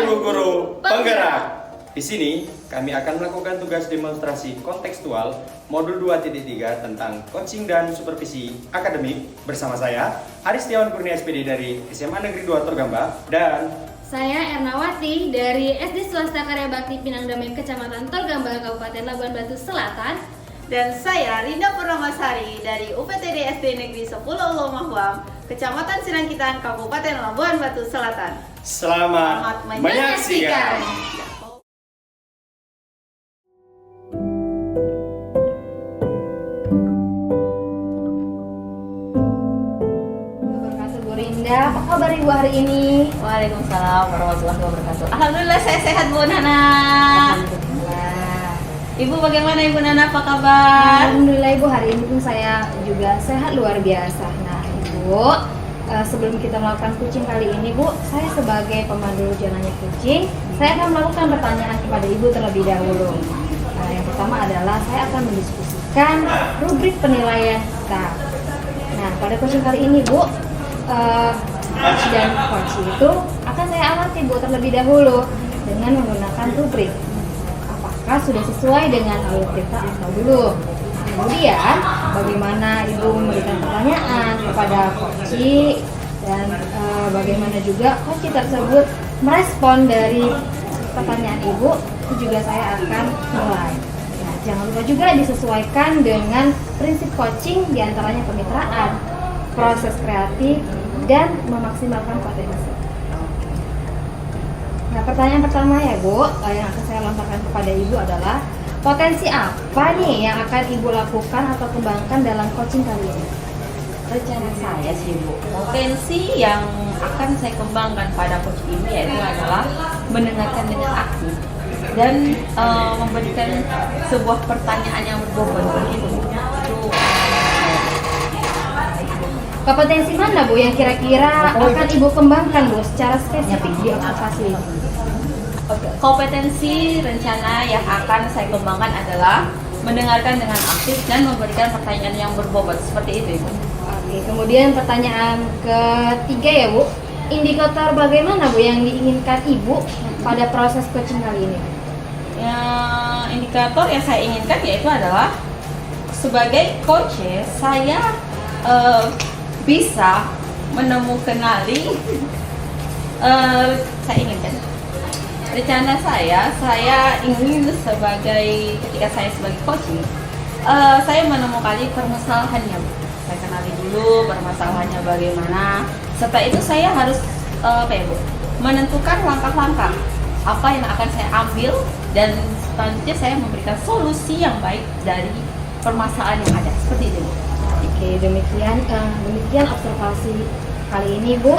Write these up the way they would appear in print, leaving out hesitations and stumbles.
Ibu Guru Penggerak. Di sini kami akan melakukan tugas demonstrasi kontekstual modul 2.3 tentang coaching dan supervisi akademik bersama saya Haris Setiawan Kurnia SPD dari SMA Negeri 2 Torgamba dan saya Ernawati dari SD Swasta Karya Bakti Pinang Damai Kecamatan Torgamba Kabupaten Labuan Batu Selatan. Dan saya Rinda Purnamasari dari UPTD SD Negeri 10 Ulu Mahwam, Kecamatan Sinangkitan, Kabupaten Labuan Batu Selatan. Selamat menyaksikan. Bu Rinda, apa kabar Ibu hari ini? Waalaikumsalam warahmatullahi wabarakatuh. Alhamdulillah saya sehat Bu Nana. Alhamdulillah. Ibu bagaimana Ibu Nana, apa kabar? Alhamdulillah Ibu, hari ini pun saya juga sehat luar biasa. Nah Ibu, sebelum kita melakukan coaching kali ini Bu, saya sebagai pemandu jalannya coaching, saya akan melakukan pertanyaan kepada Ibu terlebih dahulu. Yang pertama adalah saya akan mendiskusikan rubrik penilaian kita. Nah pada coaching kali ini Bu, coach dan coach itu akan saya amati Bu terlebih dahulu dengan menggunakan rubrik. Apakah sudah sesuai dengan alur kita atau belum? Kemudian bagaimana Ibu memberikan pertanyaan kepada coach dan bagaimana juga coach tersebut merespon dari pertanyaan Ibu, itu juga saya akan mulai. Nah, jangan lupa juga disesuaikan dengan prinsip coaching, diantaranya kemitraan, proses kreatif, dan memaksimalkan potensi. Nah, pertanyaan pertama ya Bu, yang akan saya lontarkan kepada Ibu adalah potensi apa nih yang akan Ibu lakukan atau kembangkan dalam coaching kali ini? Rencana saya sih Bu, potensi yang akan saya kembangkan pada coach ini yaitu adalah mendengarkan dengan aktif dan memberikan sebuah pertanyaan yang berbobot begitu. Kompetensi mana Bu yang kira-kira akan Ibu kembangkan Bu secara spesifik di observasi ini? Kompetensi rencana yang akan saya kembangkan adalah mendengarkan dengan aktif dan memberikan pertanyaan yang berbobot seperti itu Ibu. Oke, kemudian pertanyaan ketiga ya Bu, indikator bagaimana Bu yang diinginkan Ibu pada proses coaching kali ini? Ya, indikator yang saya inginkan yaitu adalah sebagai coach saya bisa menemukan saya inginkan rencana saya ingin ketika saya sebagai coaching saya menemukan permasalahannya. Saya kenali dulu permasalahannya bagaimana, setelah itu saya harus menentukan langkah-langkah apa yang akan saya ambil dan selanjutnya saya memberikan solusi yang baik dari permasalahan yang ada seperti itu. Oke, demikian observasi kali ini Bu.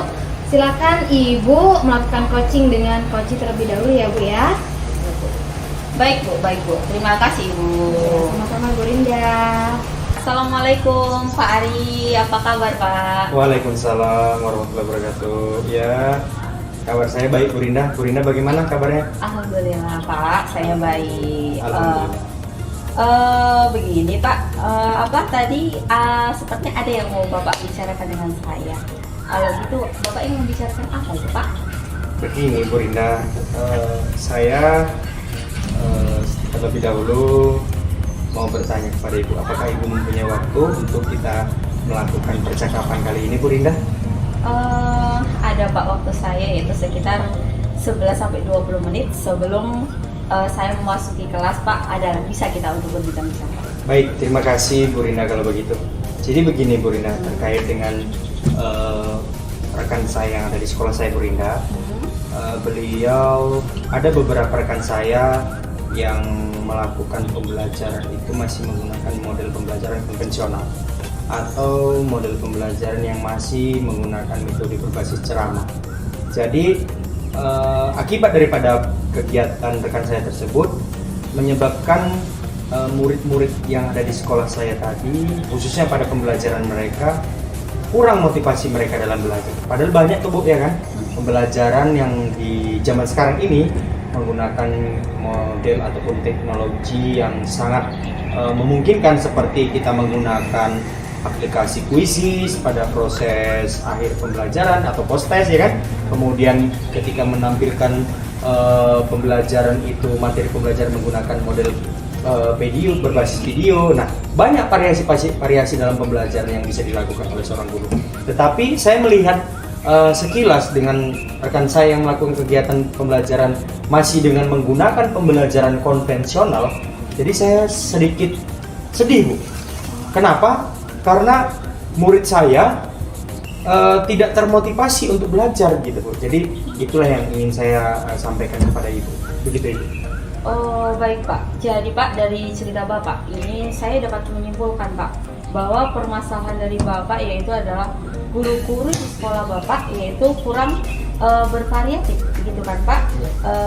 Silakan Ibu melakukan coaching dengan coach terlebih dahulu ya Bu ya. Baik Bu. Terima kasih Bu. Sama-sama Bu Rinda. Assalamualaikum Pak Ari, apa kabar Pak? Waalaikumsalam warahmatullahi wabarakatuh. Ya, kabar saya baik Bu Rinda. Bu Rinda bagaimana kabarnya? Alhamdulillah Pak, saya baik. Alhamdulillah. Begini Pak, sepertinya ada yang mau Bapak bicarakan dengan saya. Kalau gitu Bapak ingin membicarakan apa itu Pak? Begini Bu Rinda, saya terlebih dahulu mau bertanya kepada Ibu, apakah Ibu mempunyai waktu untuk kita melakukan percakapan kali ini Bu Rinda? Ada Pak, waktu saya yaitu sekitar 11-20 menit sebelum saya memasuki kelas Pak, ada bisa kita untuk berbincang-bincang. Baik, terima kasih Bu Rinda kalau begitu. Jadi begini Bu Rinda, terkait dengan rekan saya yang ada di sekolah saya Bu Rinda, beliau ada beberapa rekan saya yang melakukan pembelajaran itu masih menggunakan model pembelajaran konvensional atau model pembelajaran yang masih menggunakan metode berbasis ceramah. Jadi akibat daripada kegiatan rekan saya tersebut menyebabkan murid-murid yang ada di sekolah saya tadi, khususnya pada pembelajaran mereka, kurang motivasi mereka dalam belajar. Padahal banyak tuh Bu ya kan, pembelajaran yang di zaman sekarang ini menggunakan model ataupun teknologi yang sangat memungkinkan, seperti kita menggunakan aplikasi kuisis pada proses akhir pembelajaran atau post test ya kan. Kemudian ketika menampilkan pembelajaran itu materi pembelajaran menggunakan model video berbasis video. Nah, banyak variasi dalam pembelajaran yang bisa dilakukan oleh seorang guru. Tetapi saya melihat sekilas dengan rekan saya yang melakukan kegiatan pembelajaran masih dengan menggunakan pembelajaran konvensional, jadi saya sedikit sedih, Bu. Kenapa? Karena murid saya tidak termotivasi untuk belajar gitu, Bu. Jadi itulah yang ingin saya sampaikan kepada Ibu. Begitu, Ibu. Oh baik Pak, jadi Pak dari cerita Bapak ini saya dapat menyimpulkan Pak bahwa permasalahan dari Bapak yaitu adalah guru-guru di sekolah Bapak yaitu kurang bervariatif gitu kan Pak,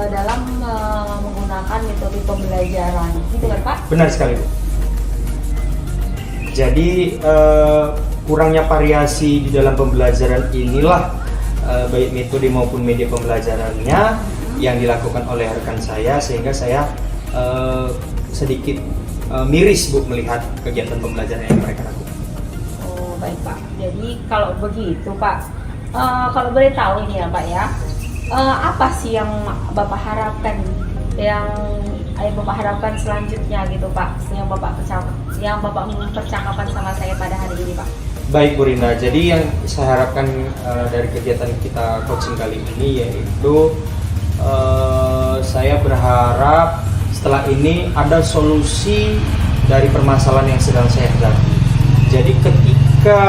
dalam menggunakan metode pembelajaran gitu kan Pak? Benar sekali, Bu. Jadi kurangnya variasi di dalam pembelajaran inilah baik metode maupun media pembelajarannya yang dilakukan oleh rekan saya, sehingga saya sedikit miris, Bu, melihat kegiatan pembelajaran yang mereka lakukan. Oh baik Pak, jadi kalau begitu Pak, kalau boleh tahu ini ya Pak ya, apa sih yang Bapak harapkan, yang Bapak harapkan selanjutnya gitu Pak, yang Bapak mempercakapkan sama saya pada hari ini Pak? Baik, Bu Rinda, jadi yang saya harapkan dari kegiatan kita coaching kali ini yaitu saya berharap setelah ini ada solusi dari permasalahan yang sedang saya hadapi. Jadi ketika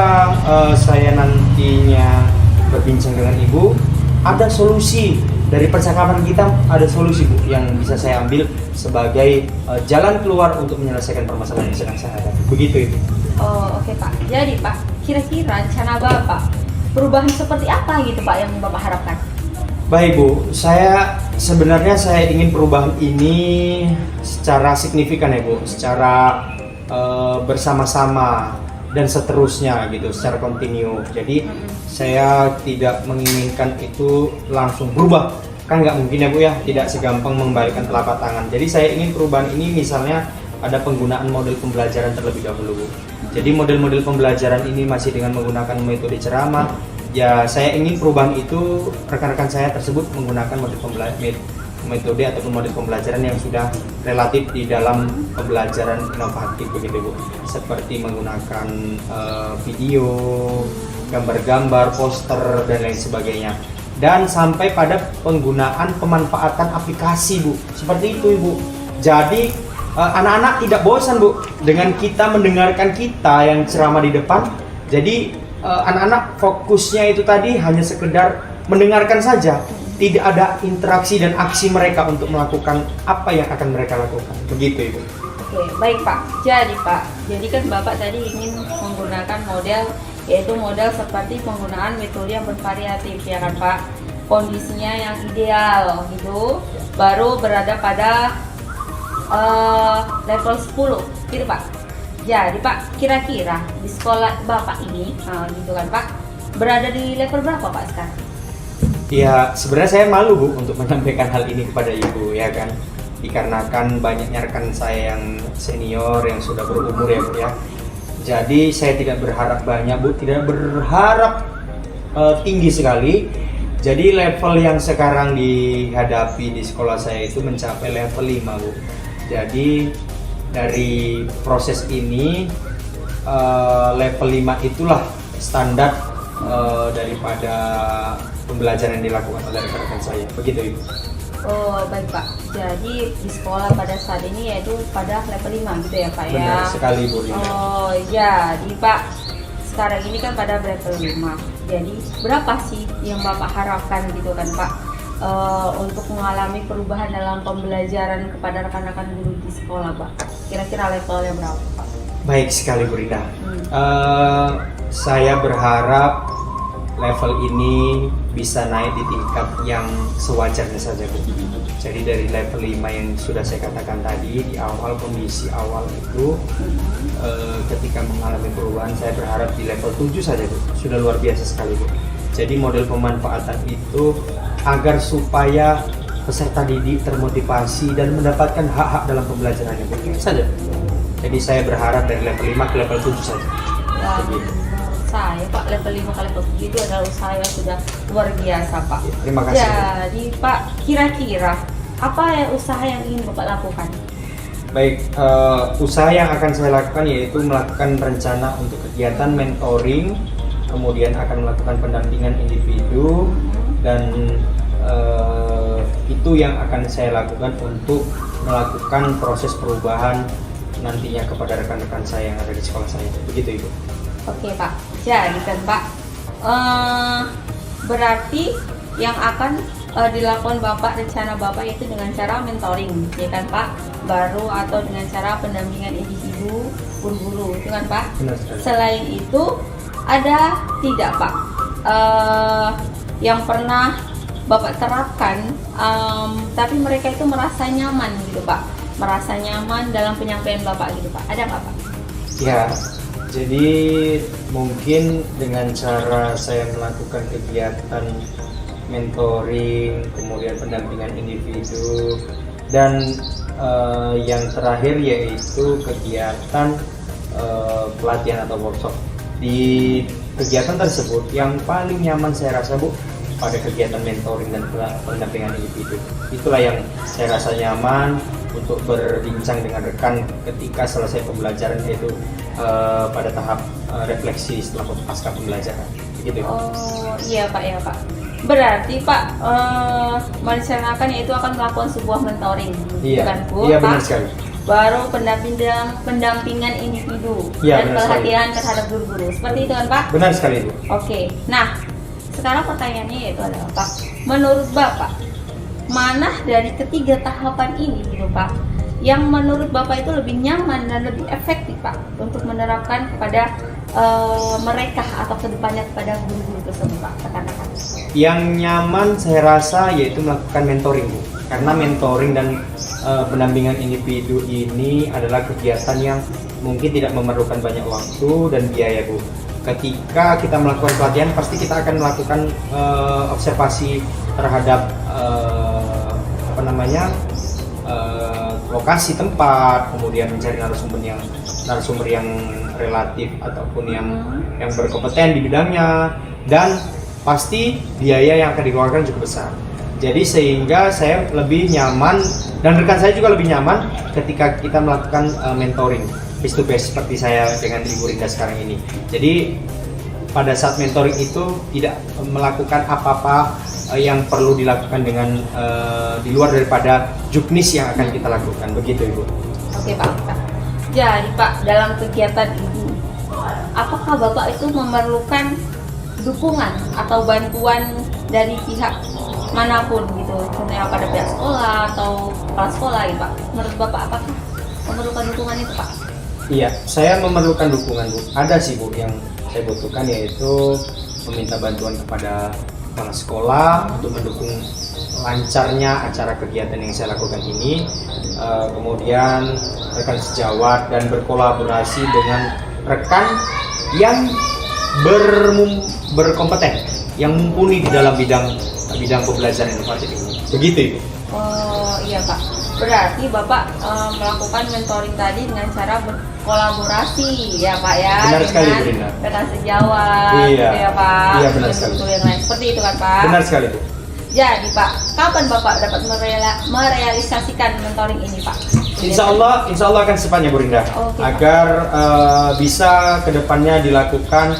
saya nantinya berbincang dengan Ibu, ada solusi dari percakapan kita, ada solusi, Bu, yang bisa saya ambil sebagai jalan keluar untuk menyelesaikan permasalahan yang sedang saya hadapi. Begitu, Ibu. Oh oke Pak, jadi Pak, kira-kira rencana Bapak perubahan seperti apa gitu Pak yang Bapak harapkan? Baik, Bu, sebenarnya saya ingin perubahan ini secara signifikan ya, Bu, secara bersama-sama dan seterusnya gitu, secara kontinu. Jadi saya tidak menginginkan itu langsung berubah, kan nggak mungkin ya, Bu ya, tidak segampang membalikkan telapak tangan. Jadi saya ingin perubahan ini misalnya ada penggunaan model pembelajaran terlebih dahulu, Bu. Jadi model-model pembelajaran ini masih dengan menggunakan metode ceramah. Ya, saya ingin perubahan itu rekan-rekan saya tersebut menggunakan metode ataupun model pembelajaran yang sudah relatif di dalam pembelajaran inovatif begitu, Bu. Seperti menggunakan video, gambar-gambar, poster dan lain sebagainya. Dan sampai pada penggunaan pemanfaatan aplikasi, Bu. Seperti itu, Ibu. Jadi anak-anak tidak bosan, Bu, dengan kita mendengarkan kita yang ceramah di depan. Jadi anak-anak fokusnya itu tadi hanya sekedar mendengarkan saja, tidak ada interaksi dan aksi mereka untuk melakukan apa yang akan mereka lakukan. Begitu, Ibu. Oke, baik Pak. Jadi kan Bapak tadi ingin menggunakan model, yaitu model seperti penggunaan metode yang bervariatif ya kan Pak. Kondisinya yang ideal gitu, baru berada pada level 10 gitu Pak. Jadi Pak, kira-kira di sekolah Bapak ini, gitu kan Pak, berada di level berapa Pak sekarang? Ya, sebenarnya saya malu, Bu, untuk menyampaikan hal ini kepada Ibu, ya kan. Dikarenakan banyaknya rekan saya yang senior, yang sudah berumur ya, Bu ya. Jadi saya tidak berharap banyak, Bu, tidak berharap tinggi sekali. Jadi level yang sekarang dihadapi di sekolah saya itu mencapai level 5, Bu. Jadi dari proses ini level 5 itulah standar daripada pembelajaran yang dilakukan oleh rekan-rekan saya. Begitu, Ibu. Oh baik Pak, jadi di sekolah pada saat ini yaitu pada level 5 gitu ya Pak ya? Benar sekali, Bu Rinda. Oh jadi Pak, sekarang ini kan pada level 5. Jadi berapa sih yang Bapak harapkan gitu kan Pak, untuk mengalami perubahan dalam pembelajaran kepada rekan-rekan guru di sekolah Pak? Kira-kira levelnya berapa Pak? Baik sekali, Bu Rinda. Saya berharap level ini bisa naik di tingkat yang sewajarnya saja, Bu. Jadi dari level 5 yang sudah saya katakan tadi di awal, kondisi awal itu ketika mengalami perubahan, saya berharap di level 7 saja, Bu. Sudah luar biasa sekali, Bu. Jadi model pemanfaatan itu agar supaya peserta didik termotivasi dan mendapatkan hak-hak dalam pembelajarannya, Bu. Itu saja. Jadi saya berharap dari level 5 ke level 7 saja. Wah, Begitu. saya Pak, level 5 ke level 7 itu adalah usaha yang sudah luar biasa Pak. Terima kasih. Jadi Pak, kira-kira apa ya usaha yang ingin Bapak lakukan? Baik, usaha yang akan saya lakukan yaitu melakukan rencana untuk kegiatan mentoring, kemudian akan melakukan pendampingan individu, dan itu yang akan saya lakukan untuk melakukan proses perubahan nantinya kepada rekan-rekan saya yang ada di sekolah saya. Begitu Ibu. Oke Pak, jadi kan Pak, berarti yang akan dilakukan Bapak, rencana Bapak itu dengan cara mentoring, ya kan Pak? Baru atau dengan cara pendampingan individu guru-guru, itu kan Pak? Benar sekali. Selain itu, ada tidak Pak yang pernah Bapak terapkan, tapi mereka itu merasa nyaman gitu Pak? Merasa nyaman dalam penyampaian Bapak gitu Pak? Ada nggak Pak? Ya, jadi mungkin dengan cara saya melakukan kegiatan mentoring, kemudian pendampingan individu, dan yang terakhir yaitu kegiatan pelatihan atau workshop. Di kegiatan tersebut yang paling nyaman saya rasa Bu pada kegiatan mentoring dan pendampingan individu. Itulah yang saya rasa nyaman untuk berbincang dengan rekan ketika selesai pembelajaran, yaitu pada tahap refleksi setelah pasca pembelajaran. Begitu. Oh iya Pak, ya Pak. Berarti Pak merencanakan yaitu akan melakukan sebuah mentoring, Iya, bukan Bu? iya Pak? benar sekali. Baru pendampingan individu Iya, dan benar perhatian terhadap guru-guru. Seperti itu kan Pak? Benar sekali Bu. Oke. Nah, sekarang pertanyaannya yaitu adalah Pak, menurut Bapak mana dari ketiga tahapan ini gitu Pak yang menurut Bapak itu lebih nyaman dan lebih efektif Pak untuk menerapkan kepada mereka atau kedepannya kepada guru-guru tersebut Pak, rekan-rekan? Yang nyaman saya rasa yaitu melakukan mentoring Bu. Karena mentoring dan pendampingan individu ini adalah kegiatan yang mungkin tidak memerlukan banyak waktu dan biaya Bu. Ketika kita melakukan pelatihan pasti kita akan melakukan observasi terhadap lokasi tempat, kemudian mencari narasumber yang relatif ataupun yang berkompeten di bidangnya, dan pasti biaya yang akan dikeluarkan cukup besar. Jadi sehingga saya lebih nyaman dan rekan saya juga lebih nyaman ketika kita melakukan mentoring face to face seperti saya dengan Ibu Rinda sekarang ini. Jadi pada saat mentoring itu tidak melakukan apa-apa yang perlu dilakukan dengan di luar daripada juknis yang akan kita lakukan. Begitu Ibu. Oke Pak. Jadi Pak, dalam kegiatan ini apakah Bapak itu memerlukan dukungan atau bantuan dari pihak manapun gitu, contohnya pada pihak sekolah atau kepala sekolah gitu Pak? Menurut Bapak apakah memerlukan dukungan itu Pak? Iya, saya memerlukan dukungan Bu. Ada sih Bu yang saya butuhkan, yaitu meminta bantuan kepada kepala sekolah untuk mendukung lancarnya acara kegiatan yang saya lakukan ini. Kemudian rekan sejawat dan berkolaborasi dengan rekan yang berkompeten, yang mumpuni di dalam bidang pembelajaran inovatif ini. Begitu Ibu. Oh iya Pak. Berarti Bapak melakukan mentoring tadi dengan cara berkolaborasi ya Pak ya. Benar sekali Bu Rinda. Rekan sejawat Iya. gitu ya Pak. Iya, benar sekali. Yang lain seperti itu kan Pak. Benar sekali Bu. Jadi Pak, kapan Bapak dapat merealisasikan mentoring ini Pak? Insya Allah akan secepatnya Bu Rinda. Oke, Pak. Agar bisa kedepannya dilakukan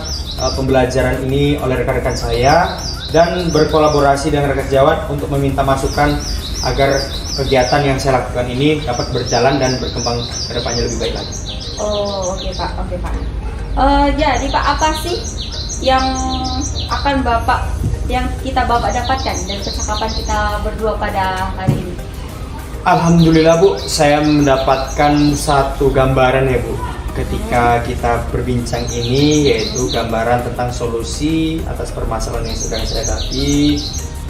pembelajaran ini oleh rekan-rekan saya dan berkolaborasi dengan rekan sejawat untuk meminta masukan agar kegiatan yang saya lakukan ini dapat berjalan dan berkembang kedepannya lebih baik lagi. Oh oke Pak. Jadi Pak, apa sih yang akan kita Bapak dapatkan dari percakapan kita berdua pada hari ini? Alhamdulillah Bu, saya mendapatkan satu gambaran ya Bu ketika kita berbincang ini, yaitu gambaran tentang solusi atas permasalahan yang sedang saya hadapi.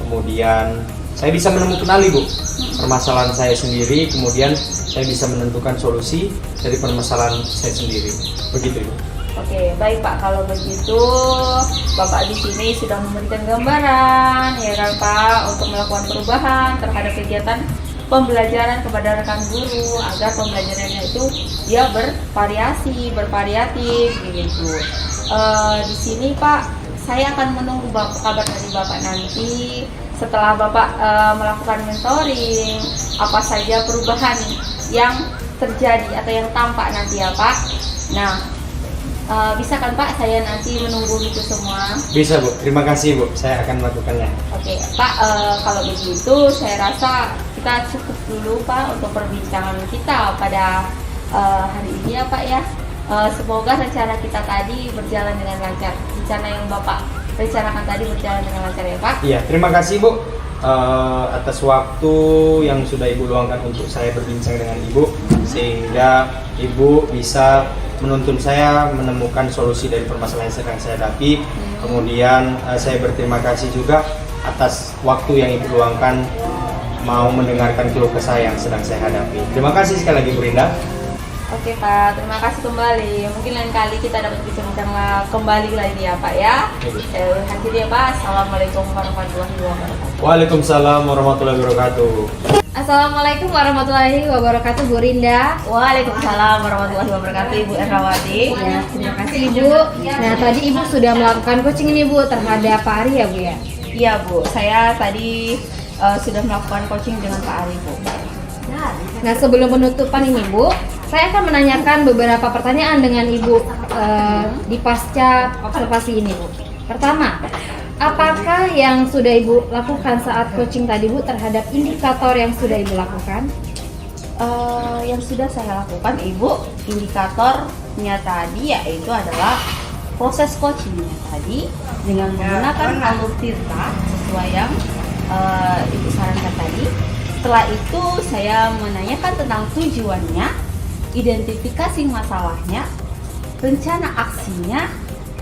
Kemudian saya bisa menemukan Bu permasalahan saya sendiri, kemudian saya bisa menentukan solusi dari permasalahan saya sendiri. Begitu Ibu. Oke, baik Pak. Kalau begitu, Bapak di sini sudah memberikan gambaran, ya kan Pak, untuk melakukan perubahan terhadap kegiatan pembelajaran kepada rekan guru agar pembelajarannya itu dia bervariasi, bervariatif, gitu. Di sini Pak, saya akan menunggu kabar dari Bapak nanti setelah Bapak melakukan mentoring, apa saja perubahan yang terjadi atau yang tampak nanti ya Pak. Nah, bisa kan Pak saya nanti menunggu itu semua? Bisa Bu, terima kasih Bu, saya akan melakukannya. Oke Pak, kalau begitu saya rasa kita cukup dulu Pak untuk perbincangan kita pada hari ini ya Pak ya. Semoga rencana kita tadi berjalan dengan lancar. Rencana yang Bapak rencanakan tadi berjalan dengan lancar ya Pak. Iya, terima kasih Bu atas waktu yang sudah Ibu luangkan untuk saya berbincang dengan Ibu, sehingga Ibu bisa menuntun saya menemukan solusi dari permasalahan yang sedang saya hadapi. Kemudian saya berterima kasih juga atas waktu yang Ibu luangkan mau mendengarkan keluh kesah yang sedang saya hadapi. Terima kasih sekali lagi Bu Rinda. Oke Pak, terima kasih kembali. Mungkin lain kali kita dapat bincang-bincang kembali lagi ya Pak ya. Hadir ya Pak. Assalamualaikum warahmatullahi wabarakatuh. Waalaikumsalam warahmatullahi wabarakatuh. Assalamualaikum warahmatullahi wabarakatuh Bu Rinda. Waalaikumsalam warahmatullahi wabarakatuh Ibu Errawati. Ya, terima kasih Ibu. Nah, tadi Ibu sudah melakukan coaching ini Bu terhadap Pak Ari ya Bu ya? Iya Bu, saya tadi sudah melakukan coaching dengan Pak Ari Bu. Nah, sebelum penutupan ini Bu, saya akan menanyakan beberapa pertanyaan dengan Ibu di pasca observasi ini Bu. Pertama, apakah yang sudah Ibu lakukan saat coaching tadi Bu terhadap indikator yang sudah Ibu lakukan? Yang sudah saya lakukan Ibu, indikatornya tadi yaitu adalah proses coachingnya tadi dengan menggunakan alur tirta sesuai yang Ibu sarankan tadi. Setelah itu saya menanyakan tentang tujuannya, identifikasi masalahnya, rencana aksinya,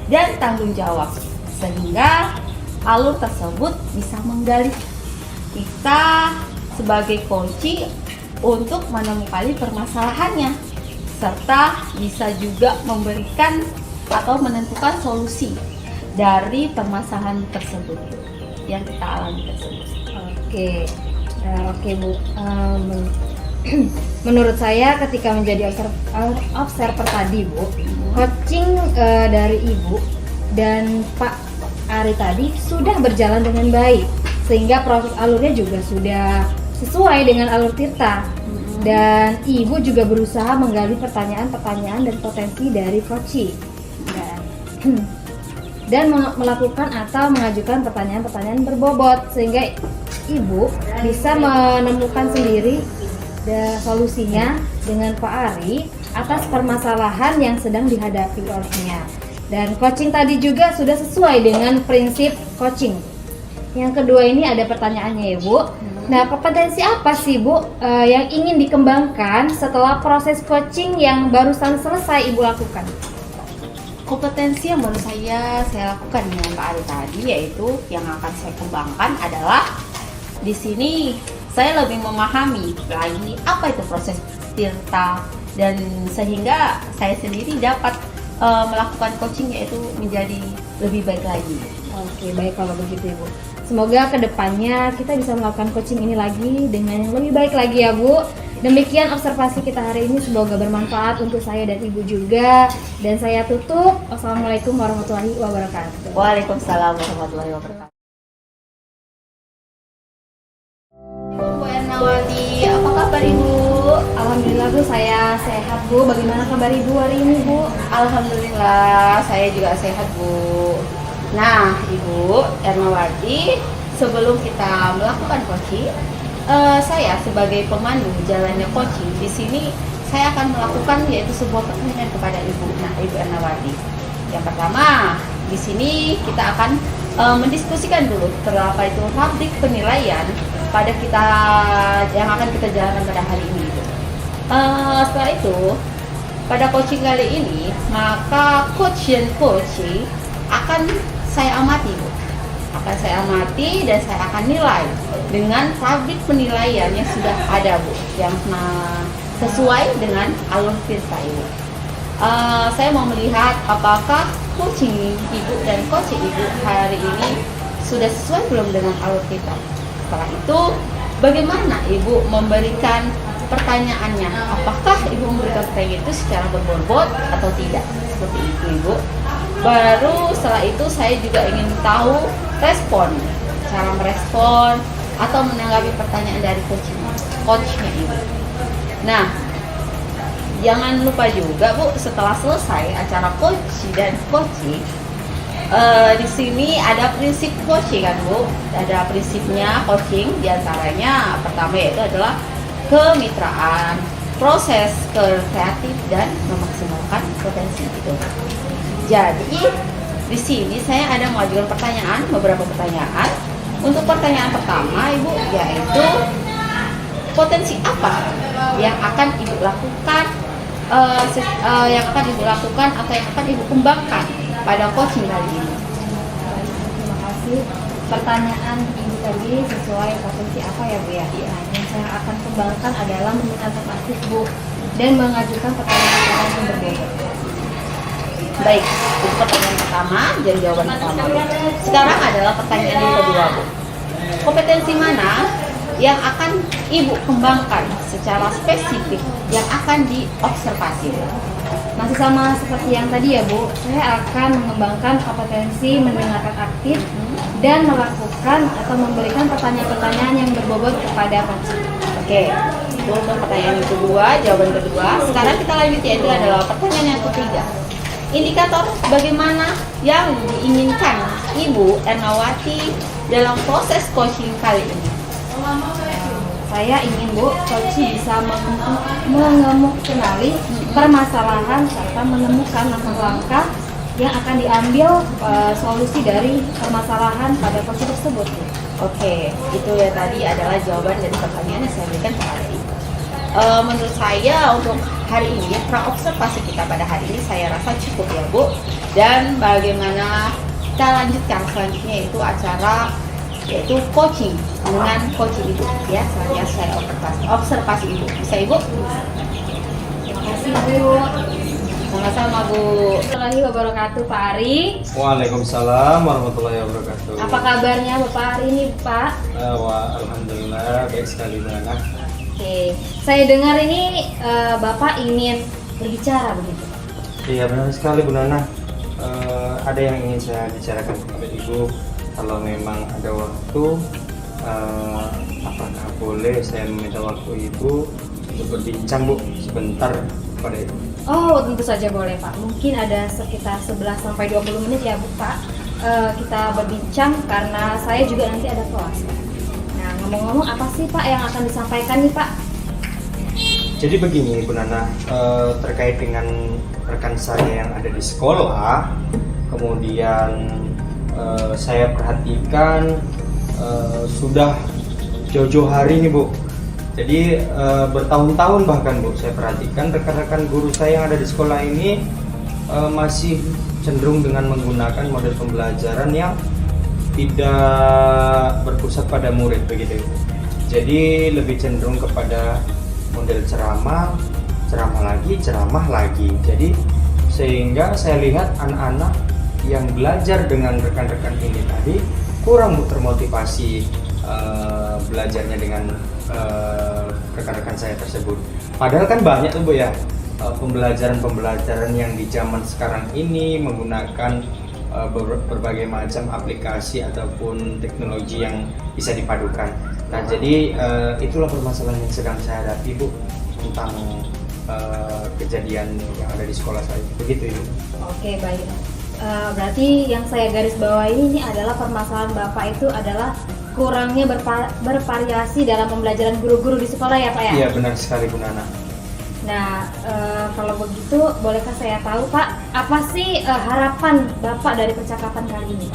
dan tanggung jawab, sehingga alur tersebut bisa menggali kita sebagai coach untuk menemukan permasalahannya, serta bisa juga memberikan atau menentukan solusi dari permasalahan tersebut yang kita alami tersebut. Oke Bu. Menurut saya ketika menjadi observer tadi Bu, coaching dari Ibu dan Pak Ari tadi sudah berjalan dengan baik, sehingga proses alurnya juga sudah sesuai dengan alur tirta. Dan Ibu juga berusaha menggali pertanyaan-pertanyaan dan potensi dari coaching dan melakukan atau mengajukan pertanyaan-pertanyaan berbobot, sehingga Ibu bisa menemukan sendiri solusinya dengan Pak Ari atas permasalahan yang sedang dihadapi olehnya. Dan coaching tadi juga sudah sesuai dengan prinsip coaching. Yang kedua ini ada pertanyaannya ya Bu. Nah, kompetensi apa sih Bu yang ingin dikembangkan setelah proses coaching yang barusan selesai Ibu lakukan? Kompetensi yang baru saya lakukan dengan Pak Ari tadi yaitu yang akan saya kembangkan adalah di sini saya lebih memahami lagi apa itu proses tirta, dan sehingga saya sendiri dapat melakukan coaching yaitu menjadi lebih baik lagi. Oke, baik kalau begitu Ibu. Semoga kedepannya kita bisa melakukan coaching ini lagi dengan yang lebih baik lagi ya Bu. Demikian observasi kita hari ini, semoga bermanfaat untuk saya dan Ibu juga. Dan saya tutup. Wassalamualaikum warahmatullahi wabarakatuh. Waalaikumsalam warahmatullahi wabarakatuh. Bu Ernawati, apa kabar Ibu? Alhamdulillah Bu, saya sehat Bu. Bagaimana kabar Ibu hari ini Bu? Alhamdulillah, saya juga sehat Bu. Nah, Ibu Ernawati, sebelum kita melakukan coaching, saya sebagai pemandu jalannya coaching di sini, saya akan melakukan yaitu sebuah pertanyaan kepada Ibu. Nah, Ibu Ernawati, yang pertama di sini kita akan mendiskusikan dulu terapa itu rubrik penilaian pada kita yang akan kita jalankan pada hari ini. Setelah itu, pada coaching kali ini, maka coach akan saya amati Bu. Akan saya amati dan saya akan nilai dengan rubrik penilaian yang sudah ada Bu, yang sesuai dengan alur tirta Ibu. Saya mau melihat apakah coaching Ibu dan coach Ibu hari ini sudah sesuai belum dengan alur tirta. Setelah itu, bagaimana Ibu memberikan pertanyaannya? Apakah Ibu memberikan pertanyaan itu secara berbobot atau tidak? Seperti itu Ibu. Baru setelah itu saya juga ingin tahu respon, cara merespon atau menanggapi pertanyaan dari coachnya Ibu. Nah, jangan lupa juga Bu, setelah selesai acara coach dan coaching, di sini ada prinsip coaching kan Bu, ada prinsipnya coaching, diantaranya pertama yaitu adalah kemitraan, proses kreatif dan memaksimalkan potensi itu. Jadi di sini saya ada mengajukan pertanyaan, beberapa pertanyaan. Untuk pertanyaan pertama Ibu, yaitu potensi apa yang akan Ibu lakukan, yang akan Ibu lakukan atau yang akan Ibu kembangkan pada coaching kali ini? Terima kasih. Pertanyaan Ibu tadi sesuai potensi apa ya Bu ya? Nah, yang saya akan kembangkan adalah meminta aktif Bu dan mengajukan pertanyaan yang berbeda. Baik, itu pertanyaan pertama, jadi jawaban pertama. Sekarang adalah pertanyaan yang kedua Bu. Kompetensi mana yang akan Ibu kembangkan secara spesifik yang akan diobservasi? Masih sama seperti yang tadi ya Bu, saya akan mengembangkan kompetensi mendengarkan aktif dan melakukan atau memberikan pertanyaan-pertanyaan yang berbobot kepada coach. Oke, itu untuk pertanyaan yang kedua, jawaban kedua. Sekarang kita lanjut, yaitu adalah pertanyaan yang ketiga. Indikator bagaimana yang diinginkan Ibu Ernawati dalam proses coaching kali ini? Saya ingin Bu, coach bisa mengenali permasalahan serta menemukan langkah-langkah yang akan diambil solusi dari permasalahan pada coach tersebut. Oke, itu ya tadi adalah jawaban dari pertanyaan yang saya berikan kepada Ibu. Menurut saya untuk hari ini, praobservasi kita pada hari ini saya rasa cukup ya Bu. Dan bagaimana kita lanjutkan selanjutnya itu acara yaitu coaching dengan coaching Ibu ya. Selanjutnya saya observasi Ibu. Bisa Ibu? Terima kasih Bu. Sama-sama Bu. Warahmatullahi wabarakatuh Pak Ari. Waalaikumsalam warahmatullahi wabarakatuh. Apa kabarnya Bapak Ari ini Pak? Alhamdulillah baik sekali Bu Nana. Oke, saya dengar ini Bapak ingin berbicara begitu. Iya benar sekali Bu Nana. Ada yang ingin saya bicarakan kepada Ibu. Kalau memang ada waktu, apakah boleh saya meminta waktu Ibu untuk berbincang Bu sebentar kepada Ibu? Oh, tentu saja boleh Pak. Mungkin ada sekitar 11-20 menit ya Bu Pak. Kita berbincang karena saya juga nanti ada kelas. Nah, ngomong-ngomong apa sih Pak yang akan disampaikan nih Pak? Jadi begini Bu Nana, terkait dengan rekan saya yang ada di sekolah, kemudian saya perhatikan sudah jauh-jauh hari nih Bu. Jadi bertahun-tahun bahkan Bu, saya perhatikan rekan-rekan guru saya yang ada di sekolah ini masih cenderung dengan menggunakan model pembelajaran yang tidak berpusat pada murid begitu. Jadi lebih cenderung kepada model ceramah lagi. Jadi sehingga saya lihat anak-anak yang belajar dengan rekan-rekan ini tadi kurang termotivasi belajarnya dengan rekan-rekan saya tersebut. Padahal kan banyak tuh Bu ya pembelajaran yang di zaman sekarang ini menggunakan berbagai macam aplikasi ataupun teknologi yang bisa dipadukan. Nah jadi itulah permasalahan yang sedang saya hadapi Bu tentang kejadian yang ada di sekolah saya. Begitu Ibu. Oke, baik. Berarti yang saya garis bawahi ini adalah permasalahan Bapak itu adalah kurangnya bervariasi dalam pembelajaran guru-guru di sekolah ya Pak ya? Iya benar sekali Bu Nana. Nah, kalau begitu bolehkah saya tahu Pak, apa sih harapan Bapak dari percakapan kali ini?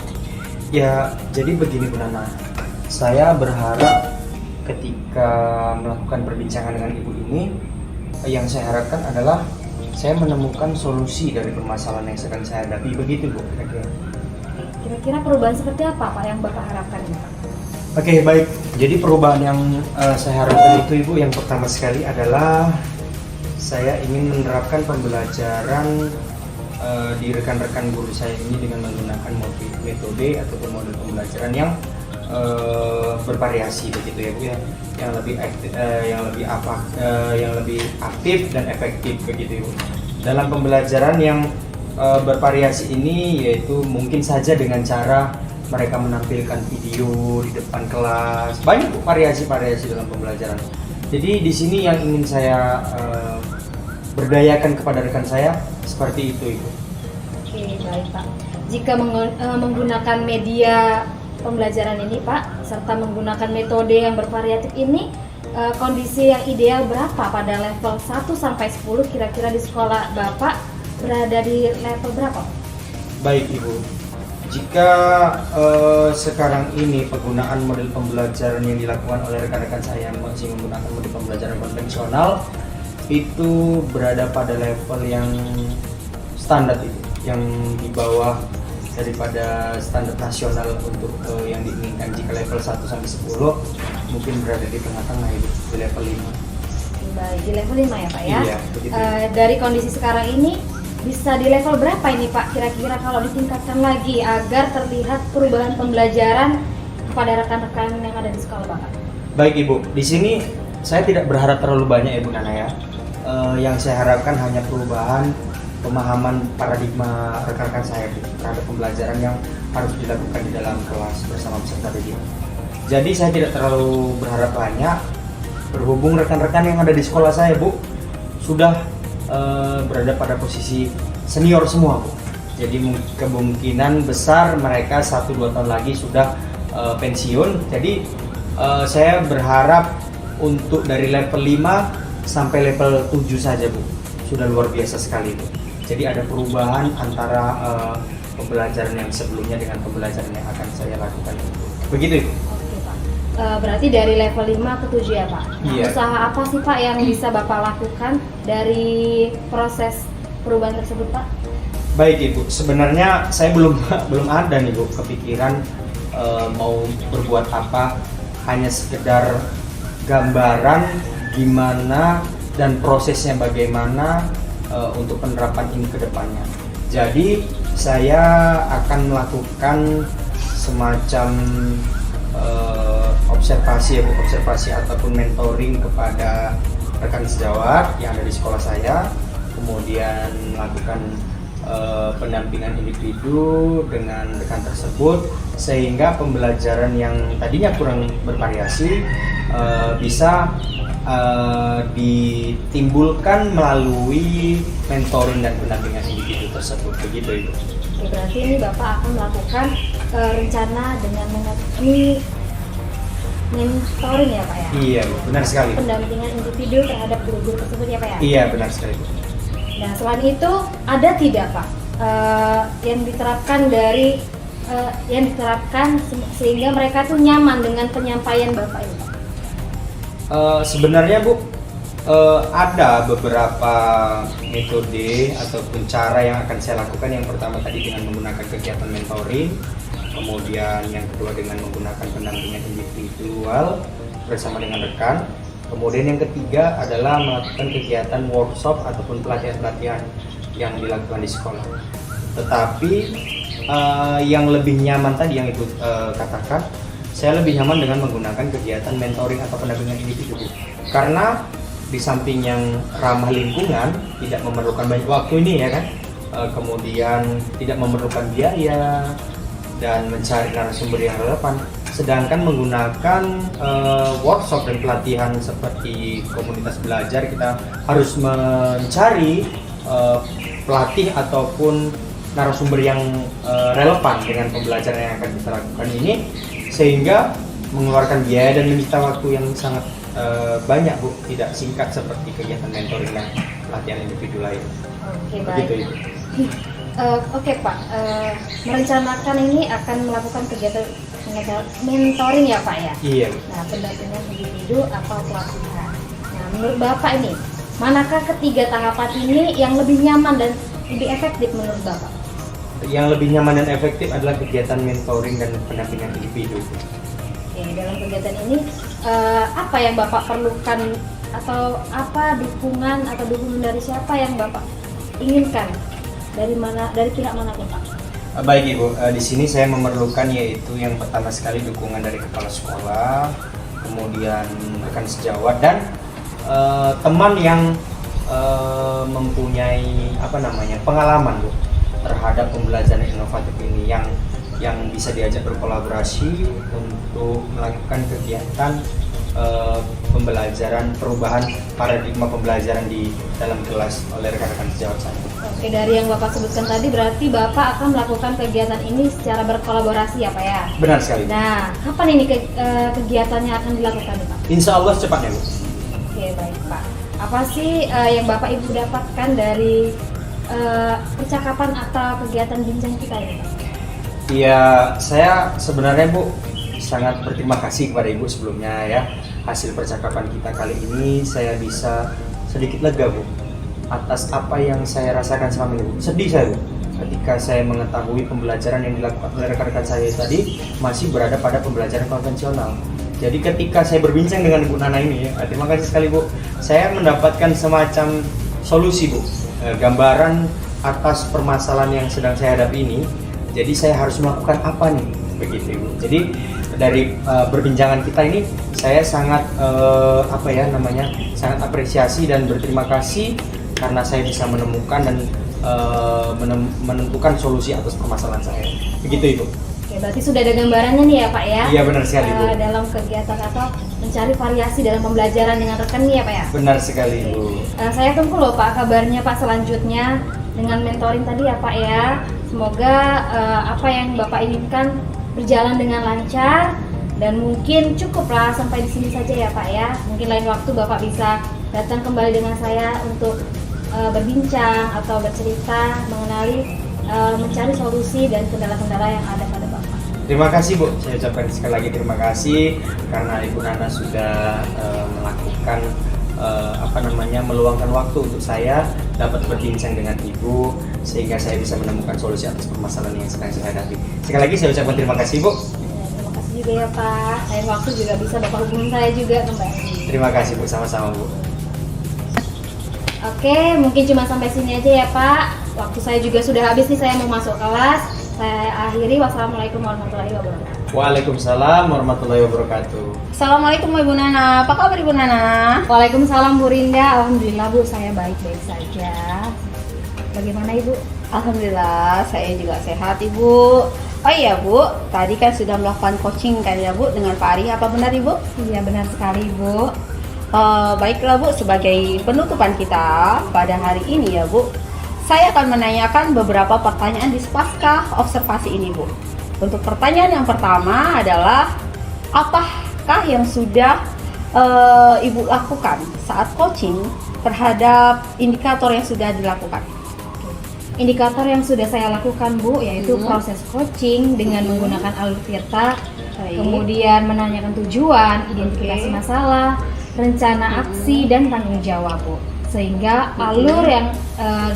Ya jadi begini Bu Nana, saya berharap ketika melakukan perbincangan dengan Ibu ini, yang saya harapkan adalah saya menemukan solusi dari permasalahan yang sedang saya hadapi. Begitu Bu. Kira-kira perubahan seperti apa Pak yang Bapak harapkan? Oke, baik. Jadi perubahan yang saya harapkan itu Ibu, yang pertama sekali adalah saya ingin menerapkan pembelajaran di rekan-rekan guru saya ini dengan menggunakan metode ataupun model pembelajaran yang bervariasi begitu ya Bu ya, yang lebih aktif dan efektif begitu Ibu. Dalam pembelajaran yang bervariasi ini yaitu mungkin saja dengan cara mereka menampilkan video di depan kelas. Banyak variasi-variasi dalam pembelajaran. Jadi di sini yang ingin saya berdayakan kepada rekan saya seperti itu, Ibu. Oke, baik Pak. Jika menggunakan media pembelajaran ini Pak, serta menggunakan metode yang bervariatif ini, kondisi yang ideal berapa pada level 1 sampai 10 kira-kira di sekolah Bapak berada di level berapa? Baik Ibu, jika sekarang ini penggunaan model pembelajaran yang dilakukan oleh rekan-rekan saya yang masih menggunakan model pembelajaran konvensional itu berada pada level yang standar itu, yang di bawah daripada standar nasional untuk yang diinginkan. Jika level 1 sampai 10 mungkin berada di tengah-tengah itu, di level 5. Baik, di level 5 ya Pak ya? Iya, begitu. Dari kondisi sekarang ini bisa di level berapa ini Pak kira-kira kalau ditingkatkan lagi agar terlihat perubahan pembelajaran kepada rekan-rekan yang ada di sekolah Bapak? Baik Ibu, di sini saya tidak berharap terlalu banyak Ibu Nana ya. Yang saya harapkan hanya perubahan pemahaman paradigma rekan-rekan saya terhadap pembelajaran yang harus dilakukan di dalam kelas bersama peserta didik. Jadi saya tidak terlalu berharap banyak, berhubung rekan-rekan yang ada di sekolah saya Bu sudah berada pada posisi senior semua Bu. Jadi kemungkinan besar mereka 1-2 tahun lagi sudah pensiun. Jadi saya berharap untuk dari level 5 sampai level 7 saja Bu, sudah luar biasa sekali Bu. Jadi ada perubahan antara pembelajaran yang sebelumnya dengan pembelajaran yang akan saya lakukan. Begitu. Oke Pak. Berarti dari level 5 ke 7 ya Pak. Nah, Iya. usaha apa sih Pak yang bisa Bapak lakukan dari proses perubahan tersebut Pak? Baik Ibu, sebenarnya saya belum ada nih Bu kepikiran mau berbuat apa, hanya sekedar gambaran gimana dan prosesnya bagaimana untuk penerapan ini ke depannya. Jadi saya akan melakukan semacam observasi ataupun mentoring kepada rekan sejawat yang ada di sekolah saya, kemudian melakukan pendampingan individu dengan rekan tersebut sehingga pembelajaran yang tadinya kurang bervariasi bisa ditimbulkan melalui mentoring dan pendampingan individu tersebut. Begitu Ibu. Oke, berarti ini Bapak akan melakukan rencana dengan mengenai mentoring ya Pak ya? Iya Bu, benar sekali. Pendampingan individu terhadap guru-guru tersebut ya Pak ya? Iya benar sekali Bu. Nah selain itu ada tidak Pak yang diterapkan sehingga mereka tuh nyaman dengan penyampaian Bapak ini Pak? Sebenarnya Bu, ada beberapa metode ataupun cara yang akan saya lakukan. Yang pertama tadi dengan menggunakan kegiatan mentoring, kemudian yang kedua dengan menggunakan pendampingan individual bersama dengan rekan, kemudian yang ketiga adalah melakukan kegiatan workshop ataupun pelatihan-pelatihan yang dilakukan di sekolah. Tetapi yang lebih nyaman tadi yang Ibu katakan, saya lebih nyaman dengan menggunakan kegiatan mentoring atau pendampingan individu karena di samping yang ramah lingkungan, tidak memerlukan banyak waktu ini ya kan, kemudian tidak memerlukan biaya dan mencari narasumber yang relevan, sedangkan menggunakan workshop dan pelatihan seperti komunitas belajar, kita harus mencari pelatih ataupun narasumber yang relevan dengan pembelajaran yang akan kita lakukan ini, sehingga mengeluarkan biaya dan menyita waktu yang sangat banyak Bu, tidak singkat seperti kegiatan mentoring dan pelatihan individu lain. Oke, Begitu baik. Ibu. Oke Pak, merencanakan ini akan melakukan kegiatan mentoring ya Pak ya? Iya Bu. Nah, pendampingan individu atau pelatihan. Nah, menurut Bapak ini, manakah ketiga tahapan ini yang lebih nyaman dan lebih efektif menurut Bapak? Yang lebih nyaman dan efektif adalah kegiatan mentoring dan pendampingan individu. Oke, dalam kegiatan ini apa yang Bapak perlukan atau apa dukungan dari siapa yang Bapak inginkan? Dari pihak mana Pak? Baik Ibu, di sini saya memerlukan yaitu yang pertama sekali dukungan dari kepala sekolah, kemudian rekan sejawat dan teman yang mempunyai pengalaman Bu terhadap pembelajaran inovatif ini yang bisa diajak berkolaborasi untuk melakukan kegiatan pembelajaran perubahan paradigma pembelajaran di dalam kelas oleh rekan-rekan sejawat saya. Oke, dari yang Bapak sebutkan tadi berarti Bapak akan melakukan kegiatan ini secara berkolaborasi ya Pak ya? Benar sekali. Nah, kapan ini kegiatannya akan dilakukan Pak? Insya Allah secepatnya Bu. Oke, baik Pak. Apa sih yang Bapak Ibu dapatkan dari percakapan atau kegiatan bincang kita ini Pak? Ya, saya sebenarnya Bu sangat berterima kasih kepada Ibu sebelumnya ya. Hasil percakapan kita kali ini saya bisa sedikit lega Bu atas apa yang saya rasakan selama ini Bu. Sedih saya Bu ketika saya mengetahui pembelajaran yang dilakukan oleh rekan-rekan saya tadi masih berada pada pembelajaran konvensional. Jadi ketika saya berbincang dengan Bu Nana ini, terima kasih sekali Bu, saya mendapatkan semacam solusi Bu, gambaran atas permasalahan yang sedang saya hadapi ini. Jadi saya harus melakukan apa nih, begitu Bu. Jadi dari perbincangan kita ini saya sangat sangat apresiasi dan berterima kasih karena saya bisa menemukan dan menentukan solusi atas permasalahan saya. Begitu Ibu. Oke, berarti sudah ada gambarannya nih ya Pak ya? Iya benar sekali Bu. Dalam kegiatan atau mencari variasi dalam pembelajaran dengan rekan nih ya Pak ya? Benar sekali Bu. Saya tunggu loh Pak kabarnya Pak selanjutnya dengan mentoring tadi ya Pak ya. Semoga apa yang Bapak inginkan berjalan dengan lancar dan mungkin cukuplah sampai di sini saja ya Pak ya. Mungkin lain waktu Bapak bisa datang kembali dengan saya untuk berbincang atau bercerita mengenai mencari solusi dan kendala-kendala yang ada pada Bapak. Terima kasih Bu, saya ucapkan sekali lagi terima kasih karena Ibu Nana sudah melakukan meluangkan waktu untuk saya dapat berbincang dengan Ibu sehingga saya bisa menemukan solusi atas permasalahan yang sedang saya hadapi. Sekali lagi saya ucapkan terima kasih Bu. Terima kasih juga ya Pak. Lain waktu juga bisa Bapak hubungi saya juga kembali. Terima kasih Bu, sama-sama Bu. Oke, mungkin cuma sampai sini aja ya Pak. Waktu saya juga sudah habis nih, saya mau masuk kelas. Saya akhiri. Wassalamualaikum warahmatullahi wabarakatuh. Waalaikumsalam warahmatullahi wabarakatuh. Assalamualaikum Ibu Nana, apa kabar Ibu Nana? Waalaikumsalam Bu Rinda. Alhamdulillah Bu, saya baik-baik saja. Bagaimana Ibu? Alhamdulillah, saya juga sehat Ibu. Oh iya Bu, tadi kan sudah melakukan coaching kan ya Bu dengan Pak Ari, apa benar Ibu? Iya benar sekali Bu. Baiklah Bu, sebagai penutupan kita pada hari ini ya Bu, saya akan menanyakan beberapa pertanyaan di pasca observasi ini Bu. Untuk pertanyaan yang pertama adalah, apakah yang sudah Ibu lakukan saat coaching terhadap indikator yang sudah dilakukan? Indikator yang sudah saya lakukan Bu, yaitu proses coaching dengan menggunakan alur Tirta, kemudian menanyakan tujuan, identifikasi masalah, rencana aksi, dan tanggung jawab Bu. Sehingga alur yang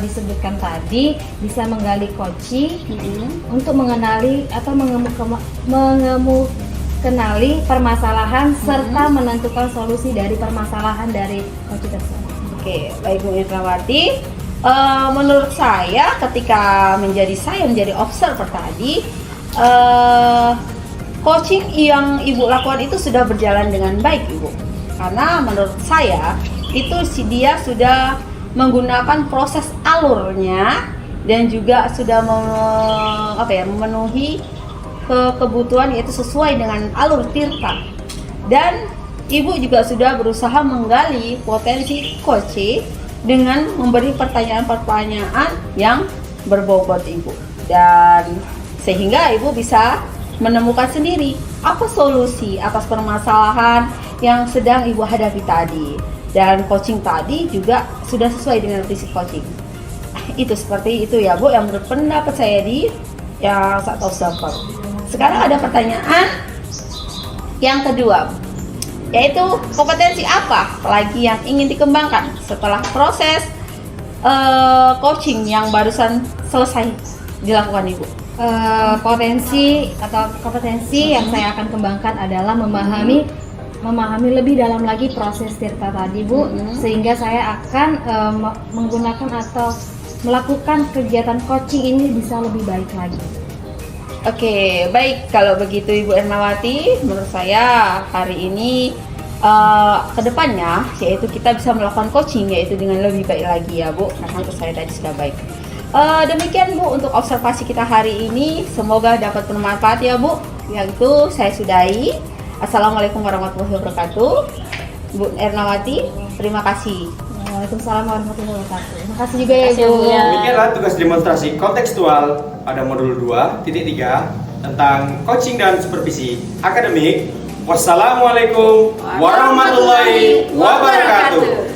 disebutkan tadi bisa menggali coaching untuk mengenali atau mengenali permasalahan serta menentukan solusi dari permasalahan dari coaching tersebut. Oke, baik Bu Indrawati. Menurut saya ketika saya menjadi observer tadi, coaching yang Ibu lakukan itu sudah berjalan dengan baik Ibu. Karena menurut saya itu dia sudah menggunakan proses alurnya dan juga sudah memenuhi kebutuhan, yaitu sesuai dengan alur Tirta. Dan Ibu juga sudah berusaha menggali potensi coaching dengan memberi pertanyaan-pertanyaan yang berbobot Ibu, dan sehingga Ibu bisa menemukan sendiri apa solusi atas permasalahan yang sedang Ibu hadapi tadi. Dan coaching tadi juga sudah sesuai dengan visi coaching. Itu seperti itu ya Bu, yang menurut pendapat saya yang saat observer. Sekarang ada pertanyaan yang kedua, yaitu kompetensi apa lagi yang ingin dikembangkan setelah proses coaching yang barusan selesai dilakukan Ibu? Kompetensi yang saya akan kembangkan adalah memahami lebih dalam lagi proses Tirta tadi Bu, sehingga saya akan menggunakan atau melakukan kegiatan coaching ini bisa lebih baik lagi. Oke, baik, kalau begitu Ibu Ernawati, menurut saya hari ini kedepannya yaitu kita bisa melakukan coaching yaitu dengan lebih baik lagi ya Bu, karena untuk saya tadi sudah baik. Demikian Bu untuk observasi kita hari ini. Semoga dapat bermanfaat ya Bu. Yang itu saya sudahi. Assalamualaikum warahmatullahi wabarakatuh. Bu Ernawati, terima kasih. Waalaikumsalam warahmatullahi wabarakatuh. Terima kasih juga ya Terima kasih, Bu. Bu, ya. Demikianlah tugas demonstrasi kontekstual pada modul 2.3 tentang coaching dan supervisi akademik. Wassalamualaikum warahmatullahi wabarakatuh.